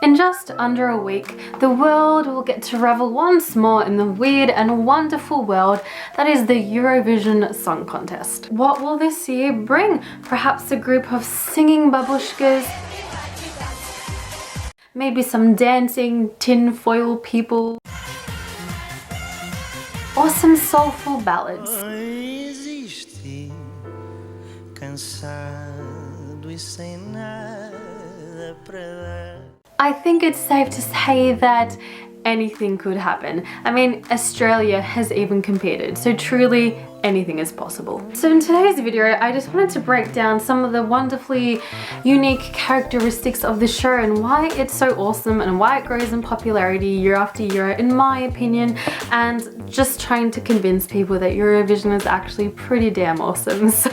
In just under a week, the world will get to revel once more in the weird and wonderful world that is the Eurovision Song Contest. What will this year bring? Perhaps a group of singing babushkas? Maybe some dancing tinfoil people? Or some soulful ballads? I think it's safe to say that anything could happen. I mean, Australia has even competed, so truly anything is possible. So in today's video, I just wanted to break down some of the wonderfully unique characteristics of the show and why it's so awesome and why it grows in popularity year after year, in my opinion, and just trying to convince people that Eurovision is actually pretty damn awesome. So,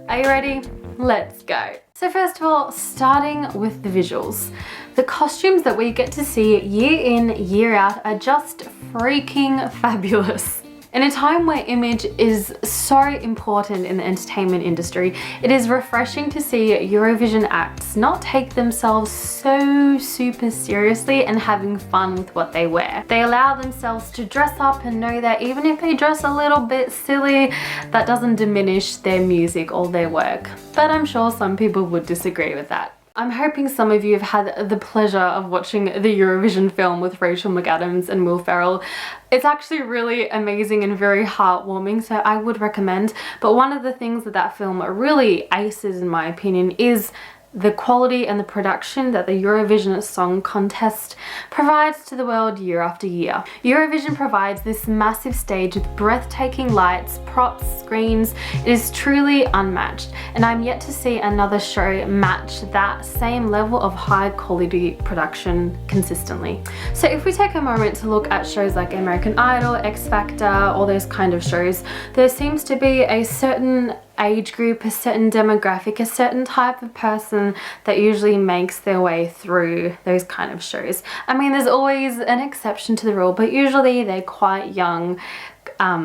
are you ready? Let's go. So first of all, starting with the visuals. The costumes that we get to see year in, year out are just freaking fabulous. In a time where image is so important in the entertainment industry, it is refreshing to see Eurovision acts not take themselves so super seriously and having fun with what they wear. They allow themselves to dress up and know that even if they dress a little bit silly, that doesn't diminish their music or their work. But I'm sure some people would disagree with that. I'm hoping some of you have had the pleasure of watching the Eurovision film with Rachel McAdams and Will Ferrell. It's actually really amazing and very heartwarming, so I would recommend. But one of the things that film really aces, in my opinion, is the quality and the production that the Eurovision Song Contest provides to the world year after year. Eurovision provides this massive stage with breathtaking lights, props, screens. It is truly unmatched, and I'm yet to see another show match that same level of high quality production consistently. So if we take a moment to look at shows like American Idol, X Factor, all those kind of shows, there seems to be a certain age group, a certain demographic, a certain type of person that usually makes their way through those kind of shows. I mean, there's always an exception to the rule, but usually they're quite young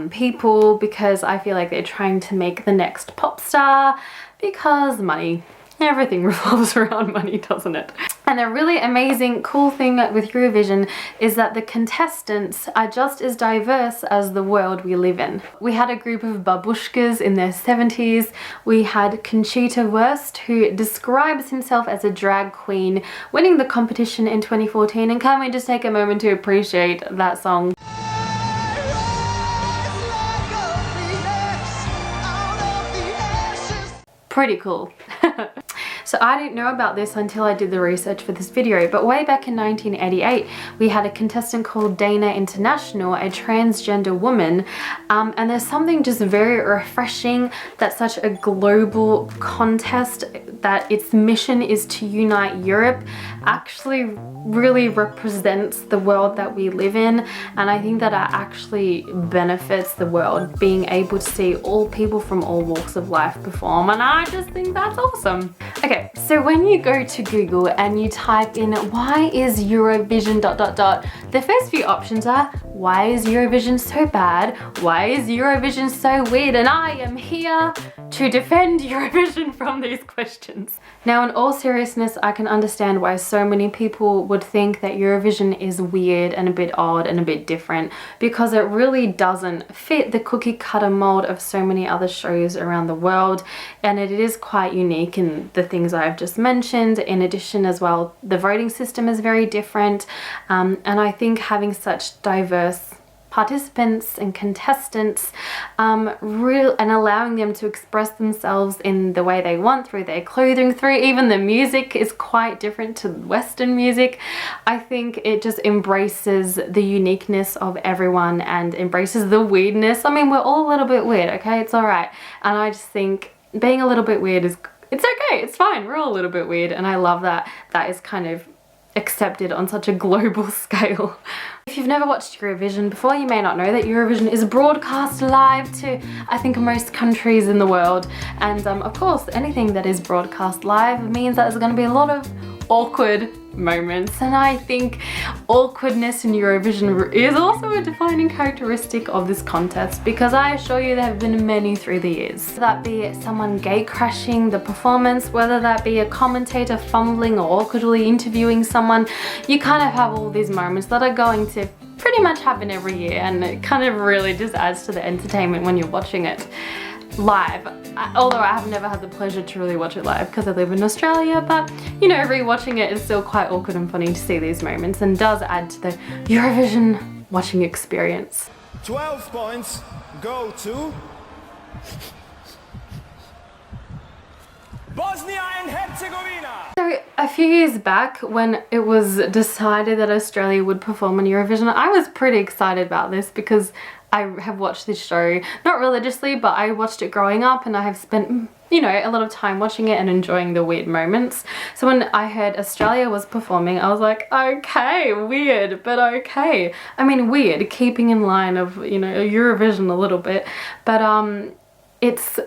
people, because I feel like they're trying to make the next pop star, because money. Everything revolves around money, doesn't it? And a really amazing, cool thing with Eurovision is that the contestants are just as diverse as the world we live in. We had a group of babushkas in their 70s. We had Conchita Wurst, who describes himself as a drag queen, winning the competition in 2014. And can we just take a moment to appreciate that song? Pretty cool. So I didn't know about this until I did the research for this video, but way back in 1988 we had a contestant called Dana International, a transgender woman, and there's something just very refreshing that such a global contest, that its mission is to unite Europe, actually really represents the world that we live in. And I think that it actually benefits the world, being able to see all people from all walks of life perform, and I just think that's awesome. Okay, so when you go to Google and you type in why is Eurovision ... the first few options are, why is Eurovision so bad? Why is Eurovision so weird? And I am here to defend Eurovision from these questions. Now, in all seriousness, I can understand why so many people would think that Eurovision is weird and a bit odd and a bit different, because it really doesn't fit the cookie cutter mold of so many other shows around the world, and it is quite unique in the things I've just mentioned. In addition as well, the voting system is very different, and I think having such diverse participants and contestants and allowing them to express themselves in the way they want, through their clothing, through even the music is quite different to Western music. I think it just embraces the uniqueness of everyone and embraces the weirdness. I mean, we're all a little bit weird, okay? It's all right. And I just think being a little bit weird it's okay, it's fine. We're all a little bit weird, and I love that that is kind of accepted on such a global scale. If you've never watched Eurovision before, you may not know that Eurovision is broadcast live to, I think, most countries in the world. And of course, anything that is broadcast live means that there's going to be a lot of awkward moments, and I think awkwardness in Eurovision is also a defining characteristic of this contest, because I assure you there have been many through the years. Whether that be someone gate crashing the performance, whether that be a commentator fumbling or awkwardly interviewing someone, you kind of have all these moments that are going to pretty much happen every year, and it kind of really just adds to the entertainment when you're watching it live. Although I have never had the pleasure to really watch it live because I live in Australia, but you know, rewatching it is still quite awkward and funny to see these moments, and does add to the Eurovision watching experience. 12 points go to Bosnia and Herzegovina. So a few years back, when it was decided that Australia would perform on Eurovision, I was pretty excited about this because I have watched this show, not religiously, but I watched it growing up, and I have spent, you know, a lot of time watching it and enjoying the weird moments. So when I heard Australia was performing, I was like, okay, weird, but okay. I mean, weird, keeping in line of, you know, Eurovision a little bit, but it's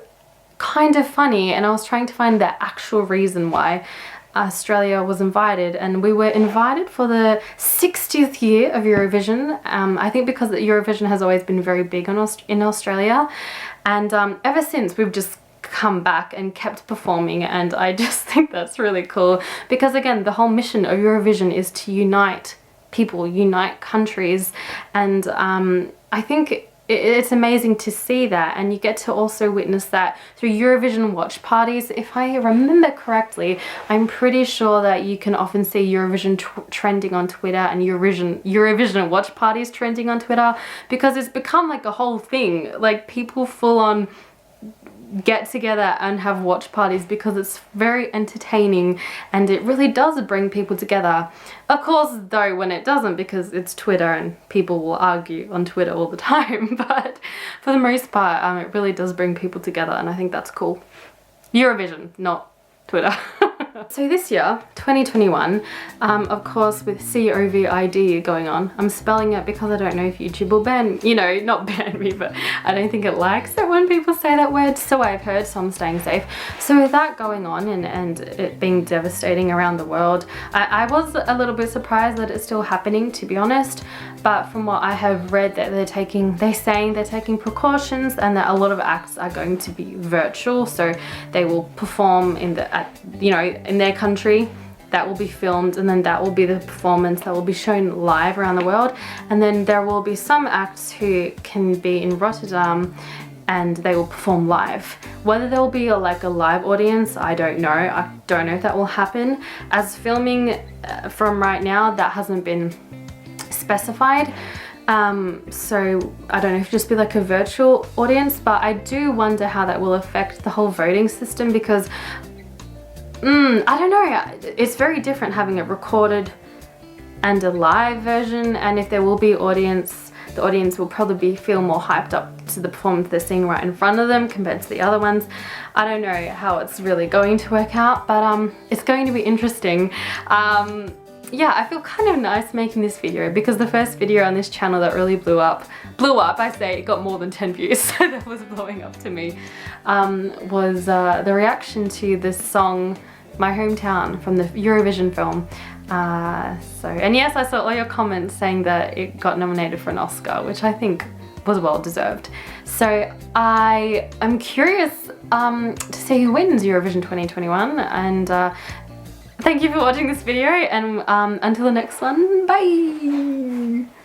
kind of funny, and I was trying to find the actual reason why Australia was invited, and we were invited for the 60th year of Eurovision. I think because Eurovision has always been very big in Australia, and ever since we've just come back and kept performing, and I just think that's really cool, because again, the whole mission of Eurovision is to unite people, unite countries, and I think it's amazing to see that, and you get to also witness that through Eurovision watch parties. If I remember correctly, I'm pretty sure that you can often see Eurovision trending on Twitter, and Eurovision watch parties trending on Twitter, because it's become like a whole thing. Like, people full on get together and have watch parties because it's very entertaining, and it really does bring people together. Of course, though, when it doesn't, because it's Twitter and people will argue on Twitter all the time, but for the most part, it really does bring people together, and I think that's cool. Eurovision, not Twitter. So this year, 2021, of course, with COVID going on, I'm spelling it because I don't know if YouTube will ban, you know, not ban me, but I don't think it likes it when people say that word, so I've heard, so I'm staying safe. So with that going on, and it being devastating around the world, I was a little bit surprised that it's still happening, to be honest, but from what I have read, that they're saying they're taking precautions, and that a lot of acts are going to be virtual, so they will perform in their country, that will be filmed, and then that will be the performance that will be shown live around the world. And then there will be some acts who can be in Rotterdam, and they will perform live. Whether there will be a live audience, I don't know. I don't know if that will happen. As filming from right now, that hasn't been specified. So I don't know if it'll just be like a virtual audience, but I do wonder how that will affect the whole voting system, because I don't know, it's very different having it recorded and a live version, and if there will be audience, the audience will probably feel more hyped up to the performance they're seeing right in front of them compared to the other ones. I don't know how it's really going to work out, but it's going to be interesting. Yeah, I feel kind of nice making this video, because the first video on this channel that really blew up, I say, it got more than 10 views, so that was blowing up to me, was the reaction to this song, My Hometown, from the Eurovision film. And yes, I saw all your comments saying that it got nominated for an Oscar, which I think was well deserved. So I am curious to see who wins Eurovision 2021, and thank you for watching this video, and until the next one, bye!